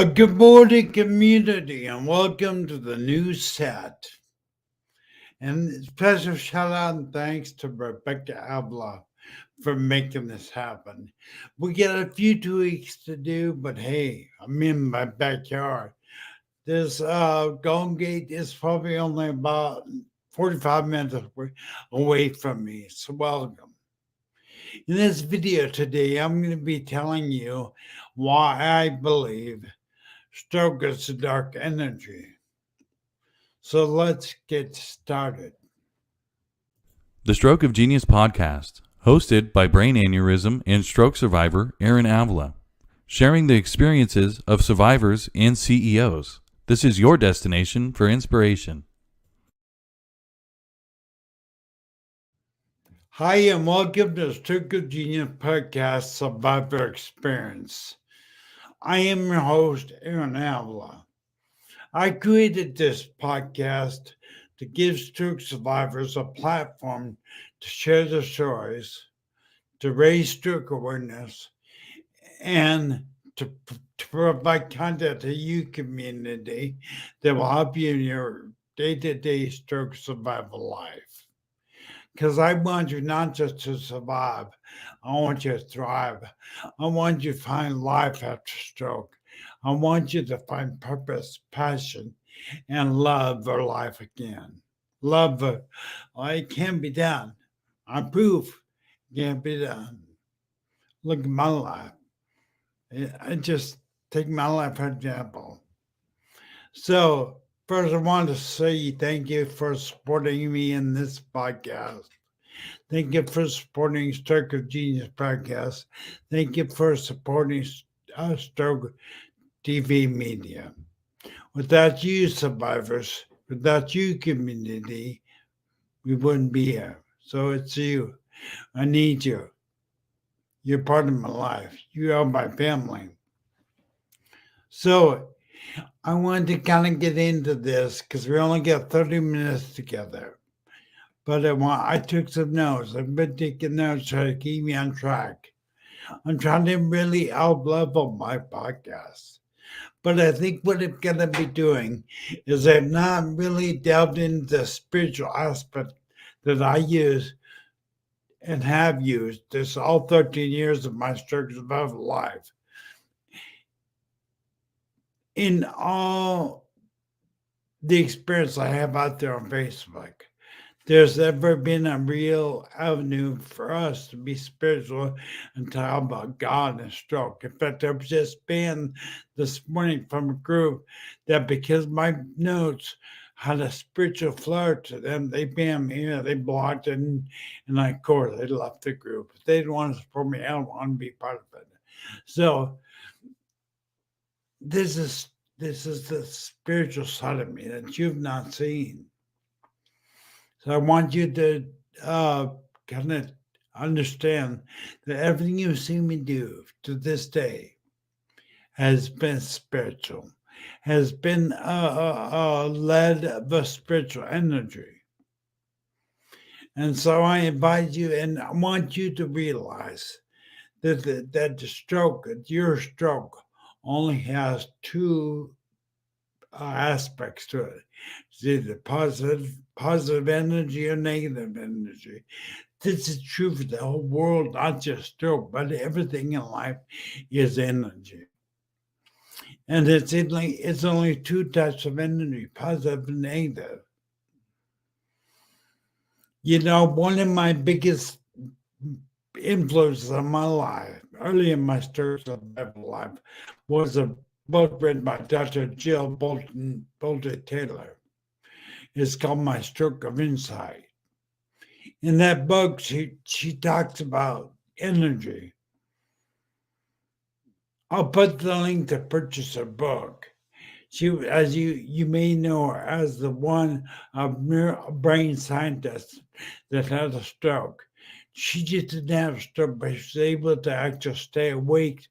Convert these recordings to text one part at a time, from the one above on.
Good morning, community, and welcome to the new set. And special shout out and thanks to Rebecca Avila for making this happen. We got a few tweaks to do, but hey, I'm in my backyard. This Golden Gate is probably only about 45 minutes away from me, so welcome. In this video today, I'm going to be telling you why I believe stroke is a dark energy. So let's get started. The Stroke of Genius podcast, hosted by brain aneurysm and stroke survivor Aaron Avila, sharing the experiences of survivors and CEOs. This is your destination for inspiration. Hi, and welcome to the Stroke of Genius podcast Survivor Experience. I am your host, Aaron Avila. I created this podcast to give stroke survivors a platform to share their stories, to raise stroke awareness, and to provide content to you community that will help you in your day-to-day stroke survival life. Because I want you not just to survive, I want you to thrive. I want you to find life after stroke. I want you to find purpose, passion, and love for life again. Love, it can be done. I'm proof it can be done. Look at my life. I just take my life for example. So, first, I want to say thank you for supporting me in this podcast. Thank you for supporting Stroke of Genius podcast. Thank you for supporting Stroke TV media. Without you, survivors, without you, community, we wouldn't be here. So it's you. I need you. You're part of my life. You are my family. So I wanted to kind of get into this because we only got 30 minutes together. But I took some notes. I've been taking notes to keep me on track. I'm trying to really out-level my podcast. But I think what I'm going to be doing is I've not really delved into the spiritual aspect that I use and have used this all 13 years of my stroke survival life. In all the experience I have out there on Facebook, there's ever been a real avenue for us to be spiritual and talk about God and stroke. In fact, I was just banned this morning from a group that because my notes had a spiritual flair to them, they banned me, they blocked it, and of course, they left the group. They didn't want to support me. I don't want to be part of it. So this is the spiritual side of me that you've not seen. So I want you to kind of understand that everything you've seen me do to this day has been spiritual, has been led by spiritual energy. And so I invite you and I want you to realize that your stroke only has two aspects to it. It's either positive energy or negative energy. This is true for the whole world, not just stroke, but everything in life is energy. And it's only two types of energy, positive and negative. You know, one of my biggest influences on my life, early in my stroke survival life, was a book written by Dr. Jill Bolton Taylor. It's called My Stroke of Insight. In that book, she talks about energy. I'll put the link to purchase her book. She, as you may know her as the one of brain scientist that had a stroke. She just didn't have a stroke, but she was able to actually stay awake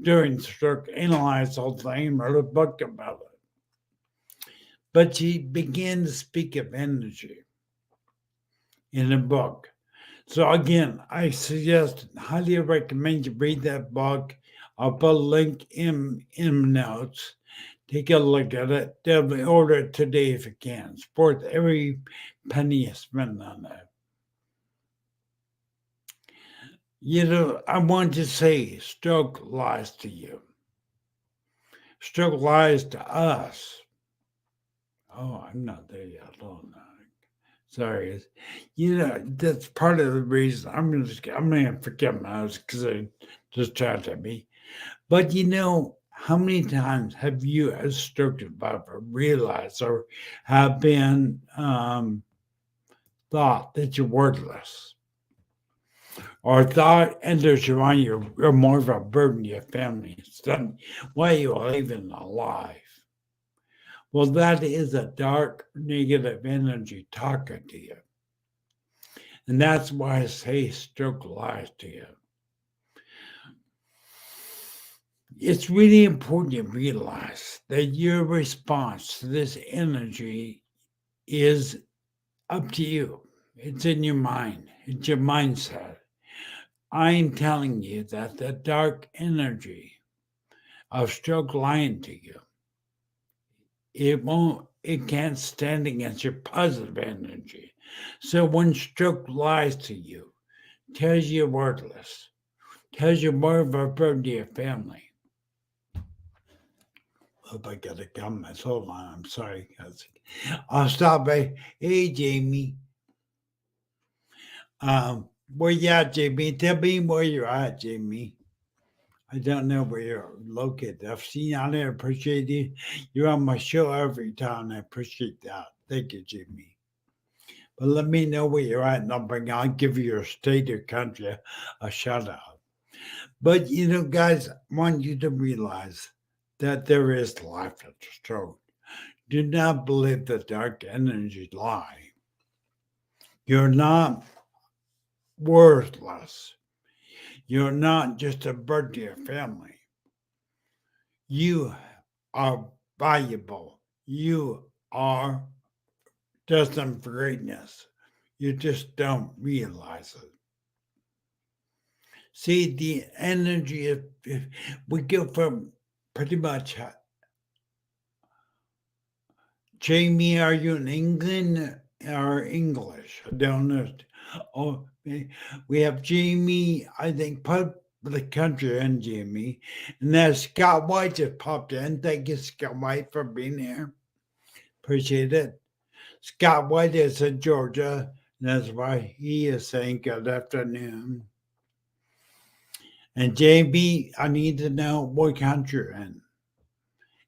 during the stroke, analyze the whole thing, wrote a book about it. But she began to speak of energy in the book. So again, I highly recommend you read that book. I'll put a link in notes. Take a look at it. Definitely order it today if you can. It's worth every penny you spend on it. I want to say stroke lies to you. Stroke lies to us. Oh, I'm not there yet. Oh, no. Sorry. That's part of the reason I'm gonna forget my house because it distracted me. But how many times have you, as a stroke survivor, realized or have been thought that you're worthless, or thought enters your mind you're more of a burden to your family? Why are you even alive? Well, that is a dark, negative energy talking to you. And that's why I say stroke lies to you. It's really important to realize that your response to this energy is up to you. It's in your mind, it's your mindset. I'm telling you that the dark energy of stroke lying to you, it can't stand against your positive energy. So when stroke lies to you, tells you you're worthless, tells you more of a burden to your family. Hope I got a comment. Hold on, I'm sorry, guys. I'll stop by. Hey, Jamie. Where you at, Jamie? Tell me where you're at, Jamie. I don't know where you're located. I've seen you on there. Appreciate you. You're on my show every time. I appreciate that. Thank you, Jamie. But let me know where you're at, and I'll give you your state or country a shout out. But guys, I want you to realize that there is life after stroke. Do not believe the dark energy lie. You're not worthless. You're not just a burden to your family. You are valuable. You are destined for greatness. You just don't realize it. See, the energy, if we go from pretty much, Jamie, are you in England or English? I don't know. Oh, we have Jamie, I think, part of the country, and Jamie. And then Scott White just popped in. Thank you, Scott White, for being here. Appreciate it. Scott White is in Georgia. And that's why he is saying good afternoon. And JB, I need to know what country you're in.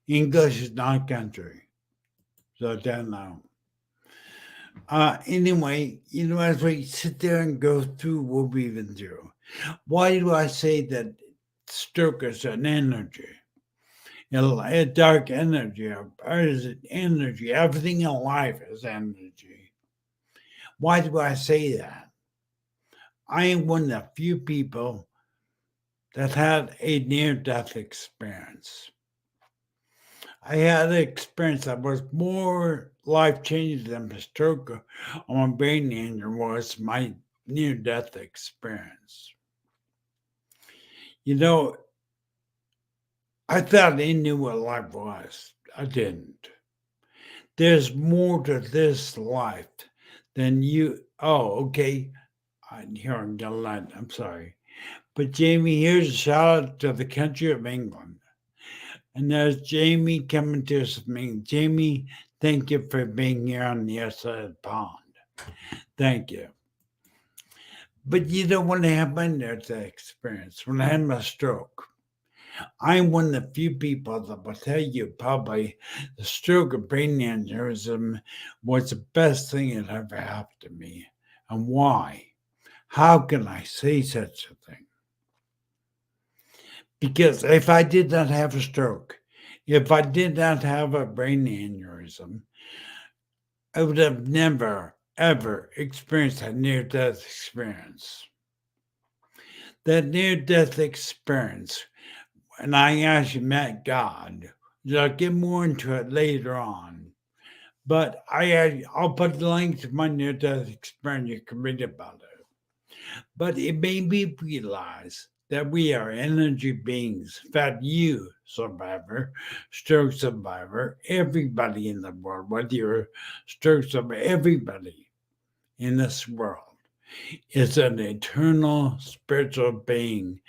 English is not country. So I don't know. Anyway, as we sit there and go through what we've been through, why do I say that stroke is an energy? A dark energy, or is it energy? Everything in life is energy. Why do I say that? I am one of the few people that had a near-death experience. I had an experience that was more life-changing than the stroke on my brain injury was my near-death experience. I thought I knew what life was. I didn't. There's more to this life than you. Oh, okay. Here I'm gonna land. I'm sorry. But Jamie, here's a shout out to the country of England. And there's Jamie coming to us from England. Jamie, thank you for being here on the other side of the pond. Thank you. But when I had my near-death experience, when I had my stroke, I'm one of the few people that will tell you probably the stroke of brain aneurysm was the best thing that ever happened to me. And why? How can I say such a thing? Because if I did not have a stroke, if I did not have a brain aneurysm, I would have never, ever experienced a near-death experience. That near-death experience, and I actually met God. I'll get more into it later on. But I'll put the link to my near-death experience. You can read about it. But it made me realize that we are energy beings. In fact, you, survivor, stroke survivor, everybody in the world, whether you're a stroke survivor, everybody in this world is an eternal spiritual being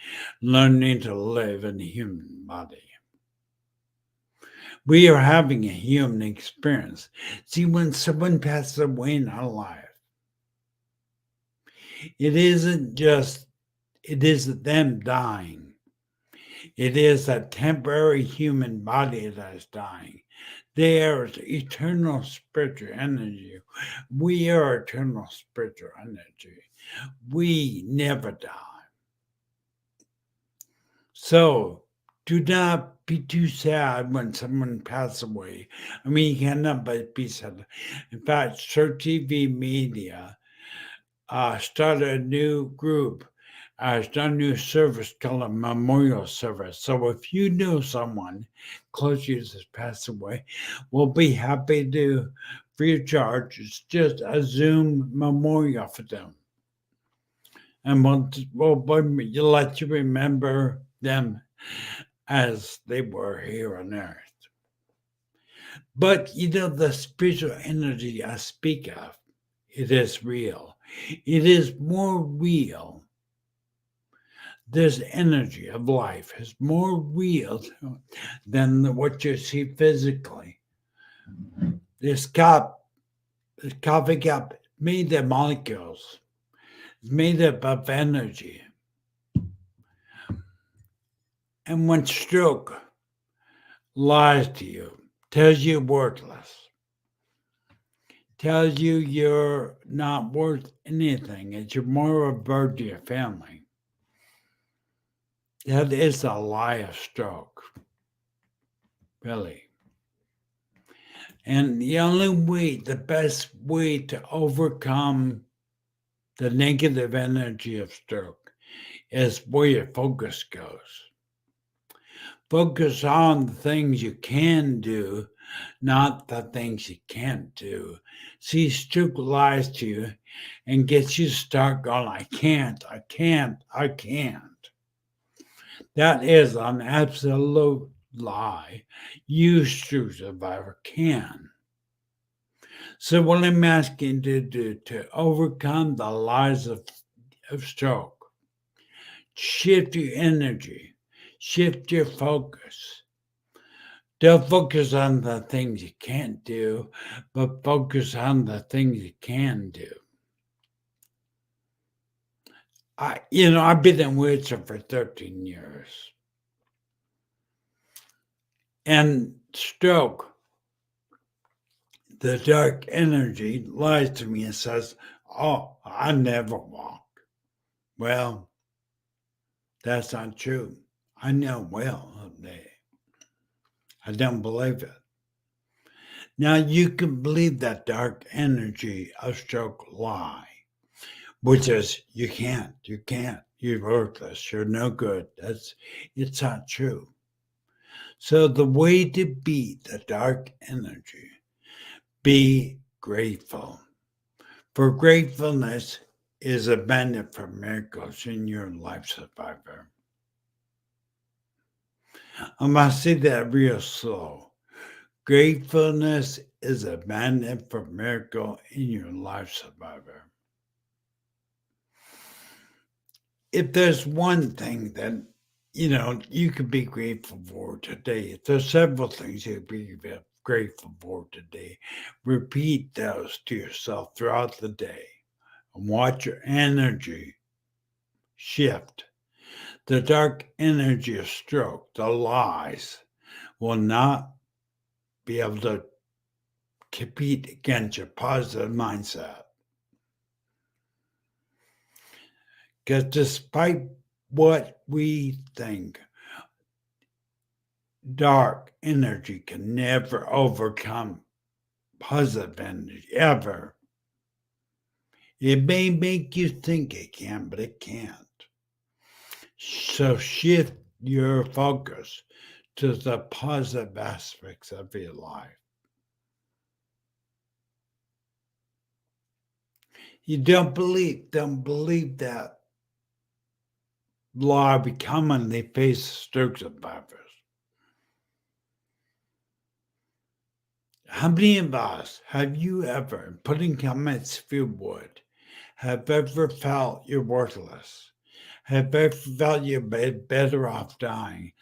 learning to live in a human body. We are having a human experience. See, when someone passes away in our life, it isn't them dying. It is a temporary human body that is dying. There is eternal spiritual energy. We are eternal spiritual energy. We never die. So do not be too sad when someone passes away. I mean, you cannot but be sad. In fact, Sir TV Media started a new group, started a new service called a memorial service. So if you know someone close to you that's passed away, we'll be happy to, free of charge. It's just a Zoom memorial for them. And we'll let you remember them as they were here on earth. But the spiritual energy I speak of, it is real. It is more real. This energy of life is more real than what you see physically. This coffee cup made of molecules. It's made up of energy. And when stroke lies to you, tells you worthless, tells you you're not worth anything, that you're more of a burden to your family, that is a lie of stroke. Really. And the best way to overcome the negative energy of stroke is where your focus goes. Focus on the things you can do, not the things you can't do. See, stroke lies to you and gets you to start going, I can't. That is an absolute lie. You, stroke survivor, can. So what I'm asking you to do to overcome the lies of stroke, shift your energy, shift your focus. Don't focus on the things you can't do, but focus on the things you can do. I've been in wheelchair for 13 years. And stroke, the dark energy, lies to me and says, oh, I never walk. Well, that's not true. I know well I don't believe it. Now you can believe that dark energy of stroke lie, which is you can't, you're worthless, you're no good. It's not true. So the way to beat the dark energy, be grateful. For gratefulness is a magnet for miracles in your life, survivor. I'm going to say that real slow. Gratefulness is a magnet for miracle in your life, survivor. If there's one thing that you can be grateful for today, there's several things you can be grateful for today. Repeat those to yourself throughout the day and watch your energy shift. The dark energy of stroke, the lies, will not be able to compete against your positive mindset. Because despite what we think, dark energy can never overcome positive energy, ever. It may make you think it can, but it can't. So shift your focus to the positive aspects of your life. You don't believe that law we commonly face stroke survivors. How many of us have you ever, putting comments if you would, have ever felt you're worthless? Have ever felt you're better off dying?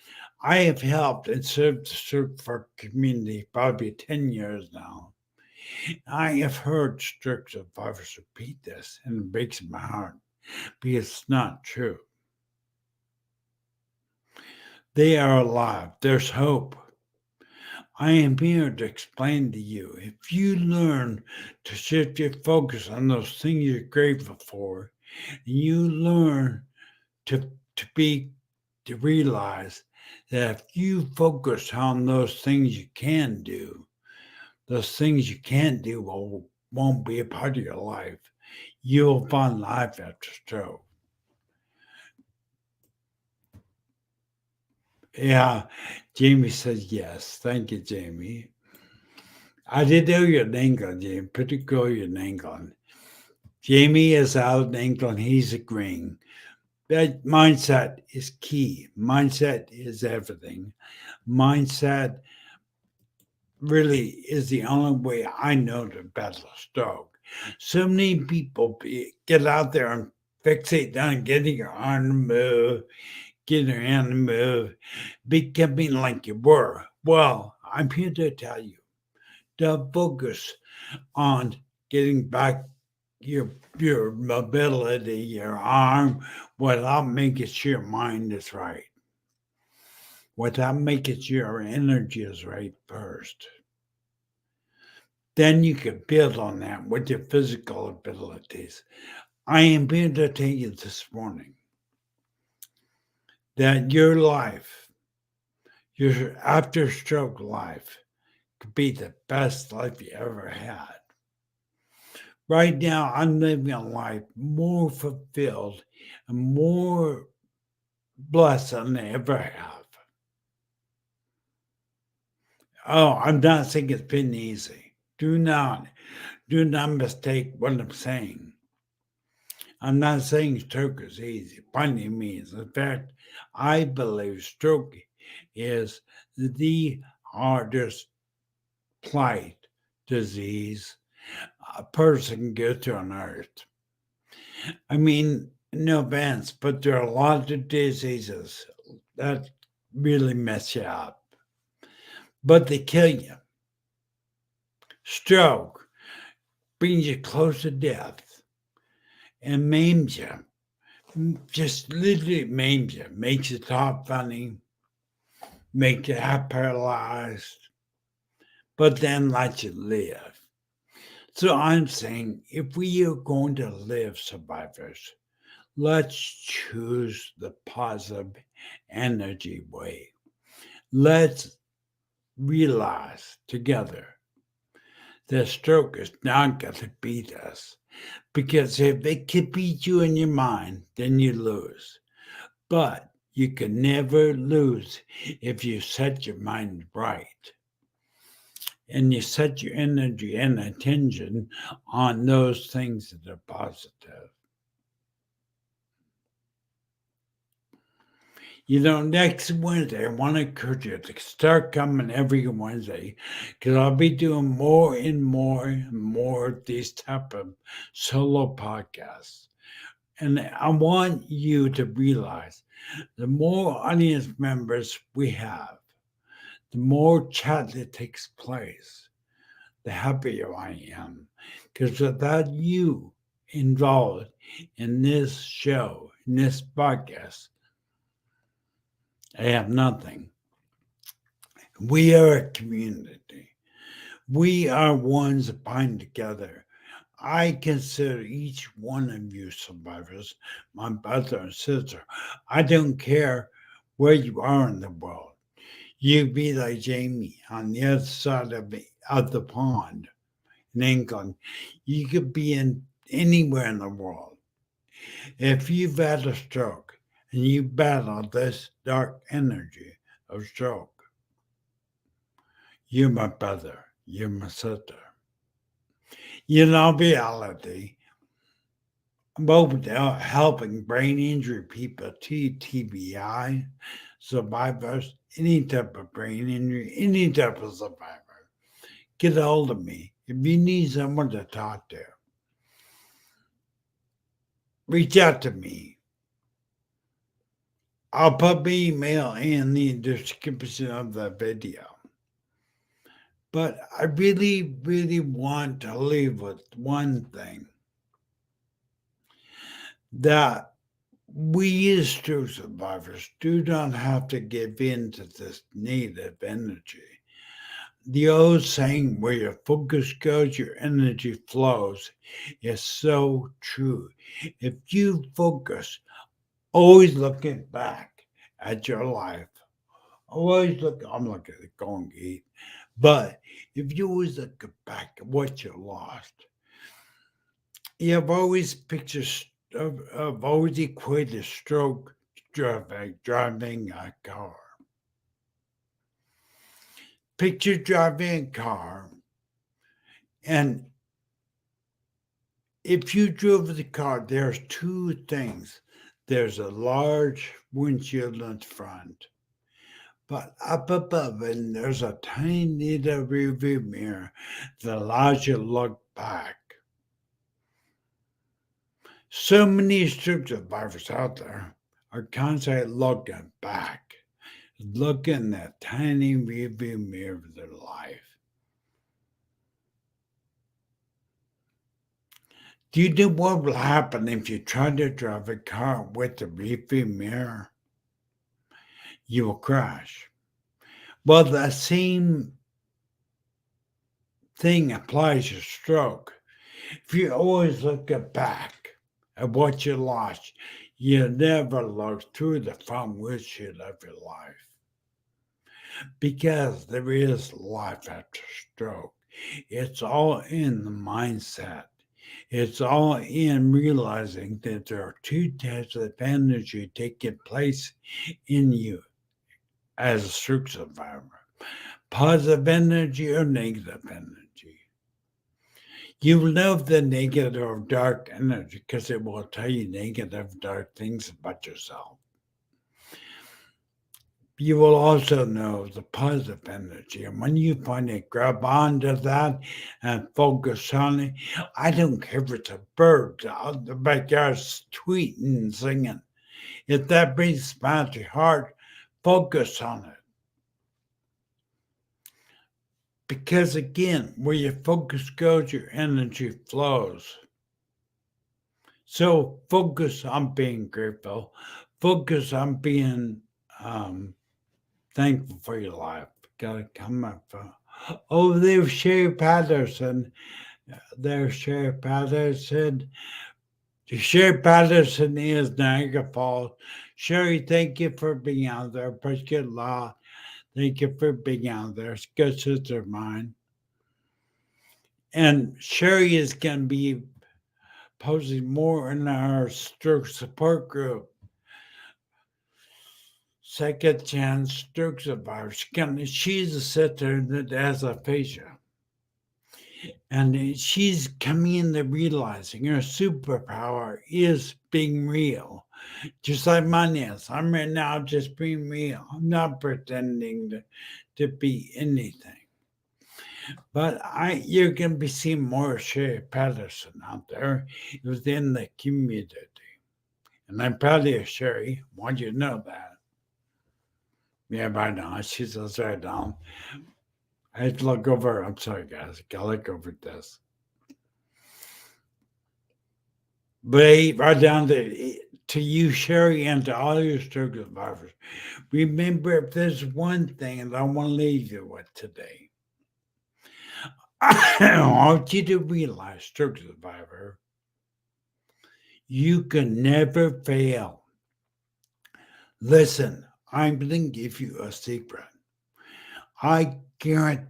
I have helped and served the stroke for community probably 10 years now. I have heard stroke survivors repeat this, and it breaks my heart because it's not true. They are alive. There's hope. I am here to explain to you. If you learn to shift your focus on those things you're grateful for, and you learn to to be to realize that if you focus on those things you can do, those things you can't do won't be a part of your life. You'll find life after stroke. Yeah, Jamie says yes. Thank you, Jamie. I did know you're in England, Jamie. Pretty cool you're in England. Jamie is out in England. He's agreeing. That mindset is key. Mindset is everything. Mindset really is the only way I know to battle a stroke. So many people get out there and fixate on getting your arm to move, getting your hand to move, becoming like you were. Well, I'm here to tell you to focus on getting back your mobility, your arm, without making sure your mind is right, without making sure your energy is right first. Then you can build on that with your physical abilities. I am here to tell you this morning that your life, your after stroke life, could be the best life you ever had. Right now, I'm living a life more fulfilled and more blessed than I ever have. Oh, I'm not saying it's been easy. Do not mistake what I'm saying. I'm not saying stroke is easy by any means. In fact, I believe stroke is the hardest plight disease a person can go through on earth. I mean, no offense, but there are a lot of diseases that really mess you up, but they kill you. Stroke brings you close to death and maims you. Just literally maims you, makes you talk funny, makes you half paralyzed, but then lets you live. So I'm saying if we are going to live survivors, let's choose the positive energy way. Let's realize together that stroke is not going to beat us. Because if it can beat you in your mind, then you lose. But you can never lose if you set your mind right and you set your energy and attention on those things that are positive. You know, next Wednesday, I want to encourage you to start coming every Wednesday because I'll be doing more and more and more of these type of solo podcasts. And I want you to realize the more audience members we have, the more chat that takes place, the happier I am. Because without you involved in this show, in this podcast, I have nothing. We are a community. We are ones that bind together. I consider each one of you survivors my brother and sister. I don't care where you are in the world. You be like Jamie on the other side of the pond in England. You could be in anywhere in the world. If you've had a stroke and you battle this dark energy of stroke, you're my brother, you're my sister. You know, reality, I'm open to helping brain injury people, TBI survivors, any type of brain injury, any type of survivor. Get a hold of me. If you need someone to talk to, reach out to me. I'll put my email in the description of the video. But I really, really want to leave with one thing that we as true survivors do not have to give in to this negative energy. The old saying, where your focus goes, your energy flows, is so true. If you focus, always looking back at your life, always look, I'm looking at going to eat, but if you always look back at what you lost, you have always pictures of always equated stroke driving a car. Picture driving a car, and if you drove the car, there's two things. There's a large windshield in front, but up above it, there's a tiny little rearview mirror that allows you to look back. So many stroke survivors out there are constantly looking back, looking in that tiny rearview mirror of their life. Do you know what will happen if you try to drive a car with the rearview mirror? You will crash. Well, the same thing applies to stroke. If you always look back at what you lost, you never look through the front windshield of your life. Because there is life after stroke. It's all in the mindset. It's all in realizing that there are two types of energy taking place in you as a stroke survivor: positive energy or negative energy. You will know the negative or dark energy because it will tell you negative, dark things about yourself. You will also know the positive energy. And when you finally grab onto that and focus on it, I don't care if it's a bird out the backyard tweeting and singing. If that brings a smile to your heart, focus on it. Because again, where your focus goes, your energy flows. So focus on being grateful. Focus on being thankful for your life. Gotta come up. Oh, there's Sherry Patterson. There's Sherry Patterson. Sherry Patterson is Niagara Falls. Sherry, thank you for being out there. Appreciate a lot. Thank you for being out there. It's a good sister of mine. And Sherry is going to be posting more in our stroke support group. Second chance stroke survivors. She's a sister that has aphasia. And she's coming into realizing her superpower is being real. Just like mine is. I'm right now just being real. I'm not pretending to be anything. But you're going to be seeing more Sherry Patterson out there within the community. And I'm proud of you, Sherry. I want you to know that. Yeah, right now. She says right now. I had to look over. I'm sorry, guys. I gotta look over this. But right down to you, Sherry, and to all your stroke survivors. Remember, if there's one thing that I want to leave you with today, I want you to realize, stroke survivor, you can never fail. Listen, I'm going to give you a secret. I guarantee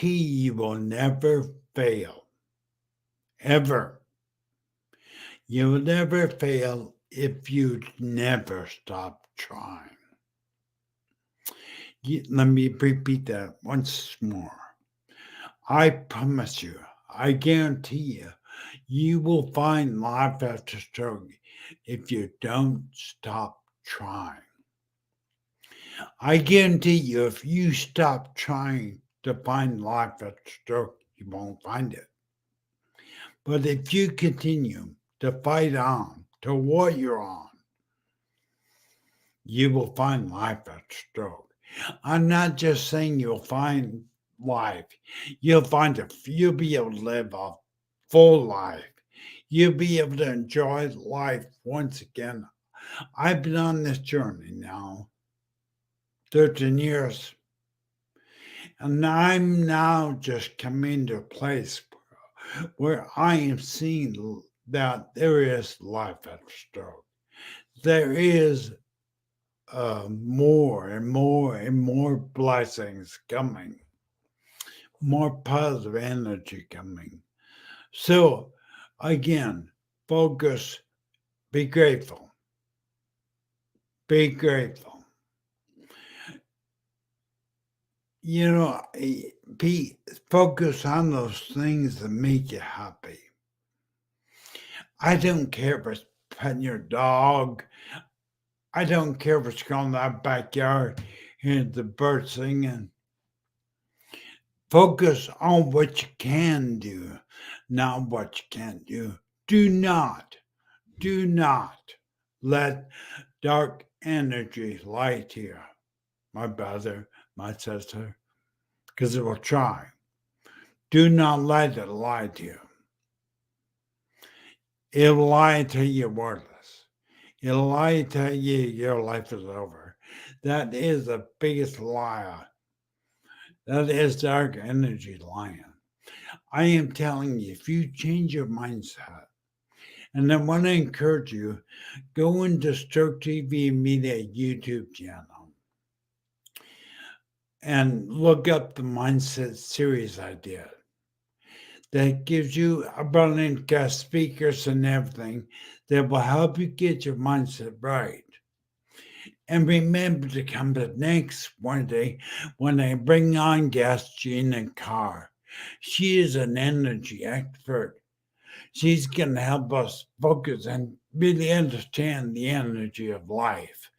you will never fail. Ever. You will never fail if you never stop trying. Let me repeat that once more. I promise you, I guarantee you, You will find life after stroke if you don't stop trying. I guarantee you, if you stop trying to find life after stroke, you won't find it. But if you continue to fight on to what you're on, you will find life after stroke. I'm not just saying you'll find life. You'll you'll be able to live a full life. You'll be able to enjoy life once again. I've been on this journey now 13 years. And I'm now just coming to a place where I am seeing that there is life after stroke. There is more and more and more blessings coming, more positive energy coming. So, again, focus, be grateful. Be grateful. You know, focus on those things that make you happy. I don't care if it's petting your dog. I don't care if it's going in that backyard and the birds singing. Focus on what you can do, not what you can't do. Do not let dark energy lie to you, my brother, my sister, because it will try. Do not let it lie to you. It'll lie to you you're worthless. It'll lie to you your life is over. That is the biggest liar. That is dark energy lying. I am telling you, if you change your mindset, and I want to encourage you, go into Stroke TV Media YouTube channel and look up the mindset series I did. That gives you abundant guest speakers and everything that will help you get your mindset right. And remember to come to next Wednesday when I bring on guest Gina Carr. She is an energy expert. She's going to help us focus and really understand the energy of life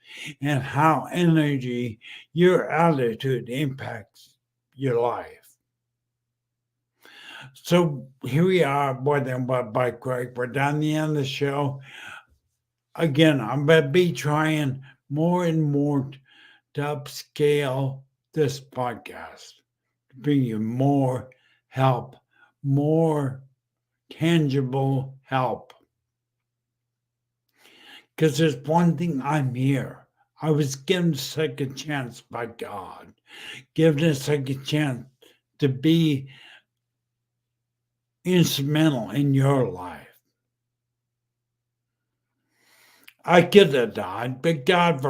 and how energy, your attitude impacts your life. So here we are, More Than What by Craig. We're down the end of the show. Again, I'm going to be trying more and more to upscale this podcast, to bring you more help, more tangible help. Because there's one thing, I'm here. I was given a second chance by God, given a second chance to be instrumental in your life. I could have died, but God,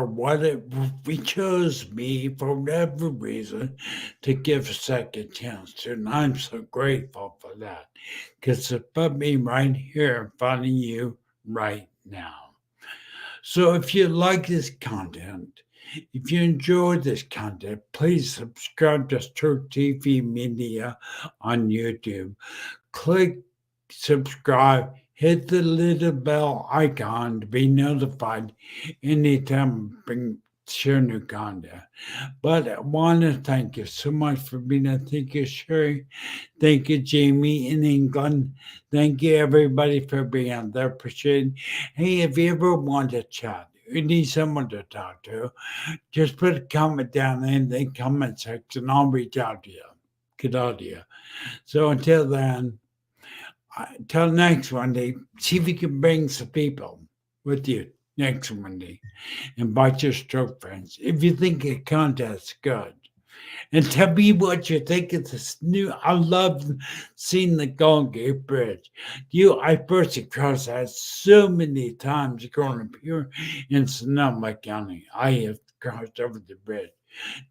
He chose me for whatever reason to give a second chance to, and I'm so grateful for that, because it put me right here in front of you right now. So if you like this content, if you enjoy this content, please subscribe to Stroke TV Media on YouTube. Click subscribe, hit the little bell icon to be notified anytime I share new content. But I want to thank you so much for being here. Thank you, Sherry. Thank you, Jamie in England. Thank you, everybody, for being out there. Appreciate it. Hey, if you ever want to chat, you need someone to talk to, just put a comment down in the comment section. I'll reach out to you. Good idea. So until then, till next Monday, see if you can bring some people with you next Monday. Invite your stroke friends. If you think the contest's good. And tell me what you think of this new. I love seeing the Golden Gate Bridge. I first crossed that so many times growing up here in Sonoma County. I have crossed over the bridge.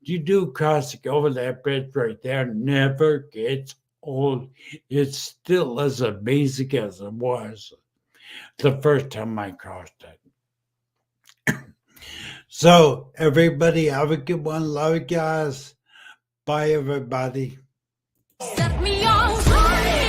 You do crossing over that bridge right there, never gets old. It's still as amazing as it was the first time I crossed it. So, everybody, have a good one. Love you guys. Bye, everybody. Set me on fire.